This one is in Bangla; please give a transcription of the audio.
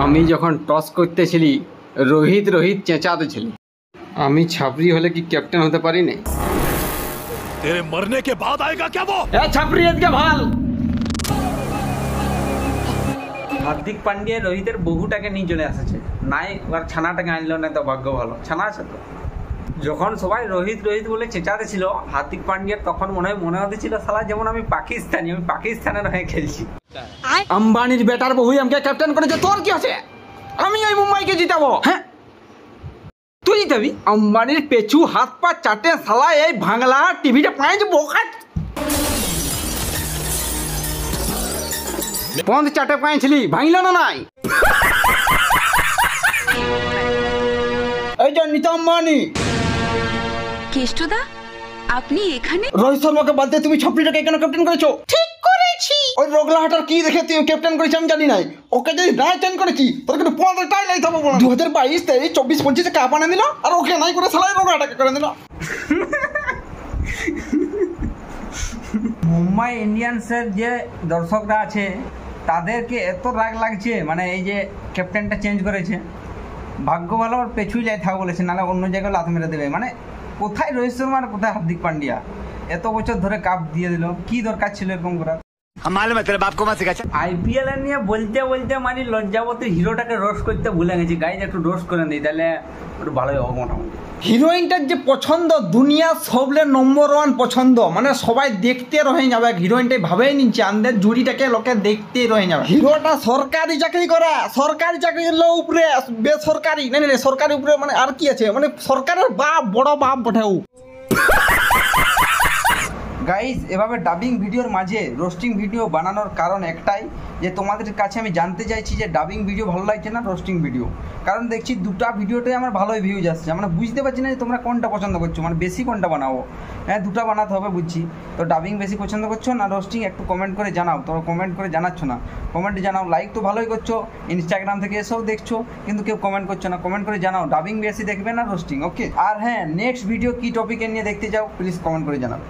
আমি যখন টস করতেছিলি রোহিত রোহিত চেঁচাতেছিলি, আমি ছাপরি হলে কি ক্যাপ্টেন হতে পারি না? तेरे मरने के बाद आएगा क्या वो? এ ছাপরি এদিকে ভাল। হার্দিক পান্ডিয়া রোহিতের বহুটাকে নিয়ে চলে আসছে, নাই আর ছানাটাকে আনলো না, তো ভাগ্য ভালো ছানা আছে তো। যখন সবাই রোহিত রোহিত বলে চেঁচাতে ছিল হার্দিক পান্ডিয়ার, তখন মনে হতেছিল সালা যেমন আমি পাকিস্তানের হয়ে খেলছি। আম্বানির বেটার বহুই আমাকে ক্যাপ্টেন করেছে, তোর কি আছে? আমি এই মুম্বাইকে জিতাবো। হ্যাঁ তুই জিতাবি? আম্বানির পেছু হাত পা চাটে সালা এই বাংলা টিভিতে পাঁচ বোকাট পন্দ চাটে পাইছিলি, ভাঙল না নাই? এই যে নিতা আম্বানি। কেষ্টদা, আপনি এখানে? রোহিত শর্মাকে বাদ দিয়ে তুমি ছাপড়িটাকে কেন ক্যাপ্টেন করেছো? ঠিক করেছি। ওই রোগলাহাটার কি দেখে তুই ক্যাপ্টেন করেছি আমি জানি নাই। ওকে যদি নাই চেঞ্জ করেছি তোর কিন্তু 15টাই লাই থাকবো। 2022 23 24 25 কাপ আনে দিল আর ওকে নাই করে সালাই রোগলাহাটাকে করে দিল। মুম্বাই ইন্ডিয়ান্সের যে দর্শকরা আছে তাদেরকে এত রাগ লাগছে, মানে এই যে ক্যাপ্টেনটা চেঞ্জ করেছে, ভাগ্য ভালো ওর পেছুই যাই থাক বলেছে, নাহলে অন্য জায়গায় লাত মেরে দেবে। মানে কোথায় রোহিত শর্মা আর কোথায় হার্দিক পান্ডিয়া? এত বছর ধরে কাপ দিয়ে দিল, কি দরকার ছিল এরকম করার? আইপিএল নিয়ে বলতে বলতে মানে লজ্জাবতী হিরোটাকে রোস্ট করতে ভুলে গেছি। গাইজ একটু রোস্ট করে দিই, তাহলে একটু ভালোই হবে মোটামুটি। হিরোইনটার যে পছন্দ দুনিয়া সবলে নম্বর 1 পছন্দ, মানে সবাই দেখতে রয়ে যাবে। হিরোইনটাই ভাবেই নিচ্ছে আন্দের জুড়িটাকে লোকে দেখতে রয়ে যাবে। হিরোটা সরকারি চাকরি করে, সরকারি চাকরি উপরে বেসরকারি না সরকারি উপরে, মানে আর কি আছে, মানে সরকারের বাপ বড় বাপ বটেও। গাইজ এভাবে ডাবিং ভিডিওর মাঝে রোস্টিং ভিডিও বানানোর কারণ একটাই, যে তোমাদের কাছে আমি জানতে চাইছি যে ডাবিং ভিডিও ভালো লাগছে না রোস্টিং ভিডিও। কারণ দেখছি দুটা ভিডিওটাই আমার ভালোই ভিউজ আসছে, আমরা বুঝতে পারছি না যে তোমরা কোনটা পছন্দ করছো, মানে বেশি কোনটা বানাবো। হ্যাঁ দুটা বানাতে হবে বুঝছি, তো ডাবিং বেশি পছন্দ করছো না রোস্টিং, একটু কমেন্ট করে জানাও। তোমরা কমেন্ট করে জানাচ্ছ না, কমেন্টে জানাও। লাইক তো ভালোই করছো, ইনস্টাগ্রাম থেকে এসেও দেখছো, কিন্তু কেউ কমেন্ট করছো না। কমেন্ট করে জানাও ডাবিং বেশি দেখবে না রোস্টিং, ওকে? আর হ্যাঁ নেক্সট ভিডিও কী টপিকে নিয়ে দেখতে চাও প্লিজ কমেন্ট করে জানাও।